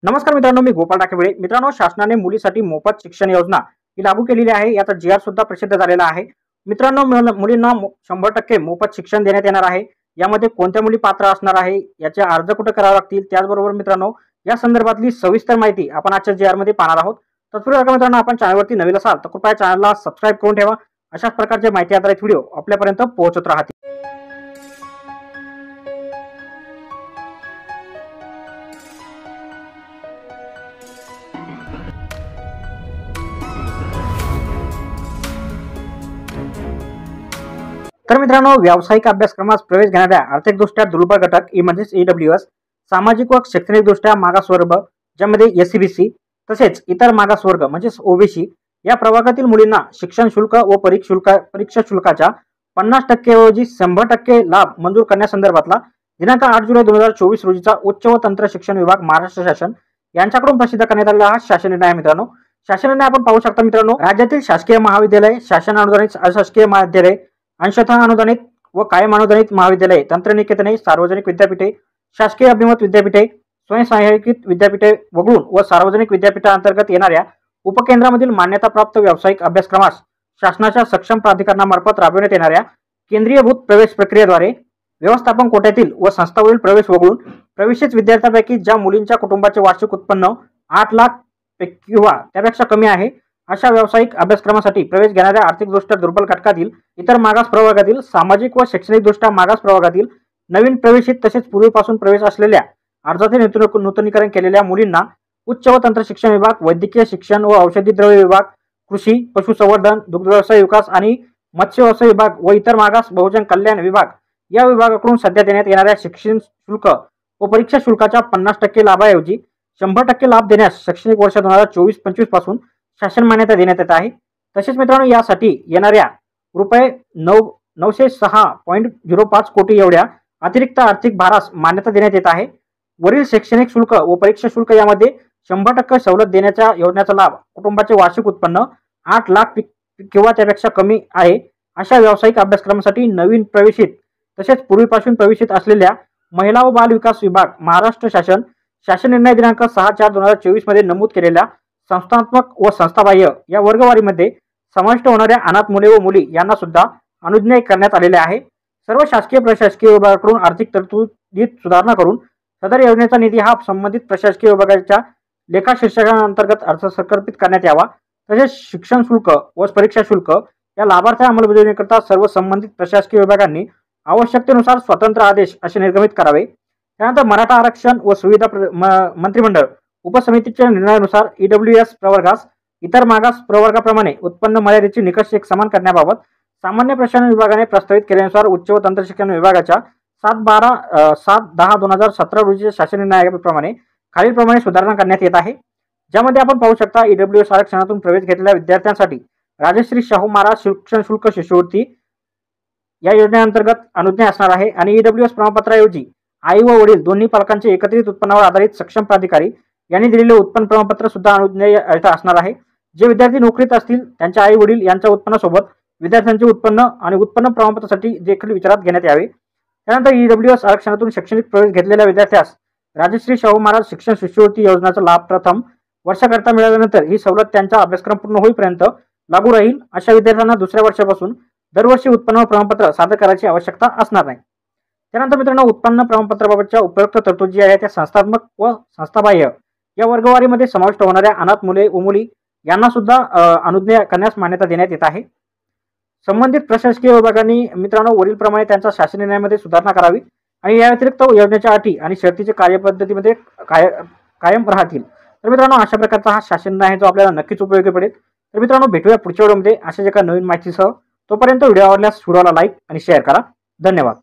नमस्कार मित्रांनो, मी गोपाळ टाकेबळे। मित्रांनो, शासनाने मुलीसाठी मोफत शिक्षण योजना ही लागू केलेली आहे। याचा जी.आर सुद्धा प्रसिद्ध झालेला आहे। मित्रांनो, मुलींना 100% मोफत शिक्षण देण्यात येणार आहे। यामध्ये कोणत्या मुली पात्र असणार आहे, याचे अर्ज कुठे करावे लागतील, त्याचबरोबर मित्रांनो या संदर्भातली सविस्तर माहिती आपण आजच्या जी.आर मध्ये पाहणार आहोत। तत्पूर्वी मित्रांनो, आपण चॅनलवरती नवीन असाल तर कृपया चॅनलला सबस्क्राइब करून ठेवा। अशाच प्रकारचे माहिती आधारित व्हिडिओ आपल्यापर्यंत पोहोचत राहतील। तर मित्रांनो, व्यावसायिक अभ्यासक्रमास प्रवेश घेणाऱ्या आर्थिकदृष्ट्या दुर्बल घटक म्हणजेच ईडब्ल्यूएस, सामाजिक व शैक्षणिकदृष्ट्या मागास वर्ग ज्यामध्ये एससीबीसी तसेच इतर मागास वर्ग म्हणजेच ओबीसी या प्रवर्गातील मुलींना शिक्षण शुल्क व परीक्षा शुल्काच्या 50% ऐवजी 100% लाभ मंजूर करण्यासंदर्भातला दिनांक 8 जुलै 2024 रोजीचा उच्च व तंत्र शिक्षण विभाग महाराष्ट्र शासन यांच्याकडून प्रसिद्ध करण्यात आलेला हा शासन निर्णय आहे। मित्रांनो, शासन निर्णय आपण पाहू शकता। मित्रांनो, राज्यातील शासकीय महाविद्यालय, शासन अनुदानित अशासकीय महाविद्यालय, अंशतः अनुदानित व कायम अनुदानित महाविद्यालय, तंत्रनिकेतने, सार्वजनिक विद्यापीठे, शासकीय अभिमत विद्यापीठे, स्वयंसहाय्यित विद्यापीठे वगळून व सार्वजनिक विद्यापीठांतर्गत येणाऱ्या उपकेंद्रामधील मान्यताप्राप्त व्यावसायिक अभ्यासक्रमास शासनाच्या सक्षम प्राधिकरणामार्फत राबविण्यात येणाऱ्या केंद्रीयभूत प्रवेश प्रक्रियेद्वारे व्यवस्थापन कोट्यातील व संस्थावरील प्रवेश वगळून प्रवेशित विद्यार्थ्यांपैकी ज्या मुलींच्या कुटुंबाचे वार्षिक उत्पन्न 8 लाख किंवा त्यापेक्षा कमी आहे अशा व्यावसायिक अभ्यासक्रमासाठी प्रवेश घेणाऱ्या आर्थिकदृष्ट्या दुर्बल घटकातील, इतर मागास प्रवर्गातील, सामाजिक व शैक्षणिकदृष्ट्या मागास प्रवर्गातील, नवीन प्रवेशित तसेच पूर्वीपासून प्रवेश असलेल्या अर्जाचे नूतनीकरण केलेल्या मुलींना उच्च व तंत्र शिक्षण विभाग, वैद्यकीय शिक्षण व औषधी द्रव्य विभाग, कृषी, पशुसंवर्धन, दुग्ध व्यवसाय विकास आणि मत्स्य व्यवसाय विभाग व इतर मागास बहुजन कल्याण विभाग या विभागाकडून सध्या देण्यात येणाऱ्या शिक्षण शुल्क व परीक्षा शुल्काच्या 50% लाभाऐवजी 100% लाभ देण्यास शैक्षणिक वर्ष 2024-25 पासून शासन मान्यता देण्यात येत आहे। तसेच मित्रांनो, यासाठी येणाऱ्या रुपये 906.05 कोटी एवढ्या अतिरिक्त आर्थिक भारास मान्यता देण्यात येत आहे। वरील शैक्षणिक शुल्क व परीक्षा शुल्क यामध्ये 100% सवलत देण्याच्या योजनेचा लाभ कुटुंबाचे वार्षिक उत्पन्न 8 लाख किंवा त्यापेक्षा कमी आहे अशा व्यावसायिक अभ्यासक्रमासाठी नवीन प्रवेशित तसेच पूर्वीपासून प्रवेशित असलेल्या महिला व बाल विकास विभाग महाराष्ट्र शासन निर्णय दिनांक 6/4/2024 मध्ये नमूद केलेल्या संस्थात्मक व संस्थाबाह्य या वर्गवारीमध्ये समाविष्ट होणाऱ्या अनाथ मुले व मुली यांना सुद्धा अनुज्ञेय करण्यात आलेले आहे। सर्व शासकीय प्रशासकीय विभागाकडून आर्थिक तरतुदीत सुधारणा करून सदर योजनेचा निधी हा संबंधित प्रशासकीय विभागाच्या लेखा शीर्षकांतर्गत अर्थसंकल्पित करण्यात यावा। तसेच शिक्षण शुल्क व परीक्षा शुल्क या लाभार्थी अंमलबजावणीकरता सर्व संबंधित प्रशासकीय विभागांनी आवश्यकतेनुसार स्वतंत्र आदेश असे निर्गमित करावे। त्यानंतर मराठा आरक्षण व सुविधा मंत्रिमंडळ उपसमितीच्या निर्णयानुसार ईडब्ल्यूएस प्रवर्गास इतर मागास प्रवर्गाप्रमाणे उत्पन्न मर्यादेचे निकष एक समान करण्याबाबत सामान्य प्रशासन विभागाने प्रस्तावित केल्यानुसार उच्च व तंत्र शिक्षण विभागाच्या 7/10/2017 रोजीच्या शासन निर्णयाप्रमाणे खालीलप्रमाणे सुधारणा करण्यात येत आहे। ज्यामध्ये आपण पाहू शकता, ईडब्ल्यूएस आरक्षणातून प्रवेश घेतलेल्या विद्यार्थ्यांसाठी राजश्री शाहू महाराज शिक्षण शुल्क शिष्यवृत्ती या योजनेअंतर्गत अनुज्ञेय असणार आहे आणि ईडब्ल्यूएस प्रमाणपत्राऐवजी आई व वडील दोन्ही पालकांचे एकत्रित उत्पन्नावर आधारित सक्षम प्राधिकारी यांनी दिलेले उत्पन्न प्रमाणपत्र सुद्धा अनुज्ञेय असणार आहे। जे विद्यार्थी नोकरीत असतील त्यांच्या आई वडील यांच्या उत्पन्नासोबत विद्यार्थ्यांचे उत्पन्न आणि उत्पन्न प्रमाणपत्रासाठी देखील विचारात घेण्यात यावे। त्यानंतर ईडब्ल्यूएस आरक्षणातून शैक्षणिक प्रवेश घेतलेल्या विद्यार्थ्यास राजश्री शाहू महाराज शिक्षण शिष्यवृत्ती योजनेचा लाभ प्रथम वर्षाकरता मिळाल्यानंतर ही सवलत त्यांचा अभ्यासक्रम पूर्ण होईपर्यंत लागू राहील। अशा विद्यार्थ्यांना दुसऱ्या वर्षापासून दरवर्षी उत्पन्न प्रमाणपत्र सादर करायची आवश्यकता असणार नाही। त्यानंतर मित्रांनो, उत्पन्न प्रमाणपत्राबाबतच्या उपयुक्त तरतुदी जी आहे त्या संस्थात्मक व संस्थाबाह्य या वर्गवारीमध्ये समाविष्ट होणाऱ्या अनाथ मुले व मुली यांना सुद्धा अनुज्ञेय करण्यास मान्यता देण्यात येत आहे। संबंधित प्रशासकीय विभागांनी मित्रांनो वरीलप्रमाणे त्यांच्या शासन निर्णयामध्ये सुधारणा करावी आणि या व्यतिरिक्त योजनेच्या अटी आणि शर्तीचे कार्यपद्धतीमध्ये कायम राहतील। तर मित्रांनो, अशा प्रकारचा हा शासन निर्णय आहे जो आपल्याला नक्कीच उपयोगी पडेल। तर मित्रांनो, भेटूया पुढच्या व्हिडिओमध्ये अशाच एका नवीन माहितीसह। तोपर्यंत व्हिडिओ आवडल्यास व्हिडिओला लाईक आणि शेअर करा। धन्यवाद।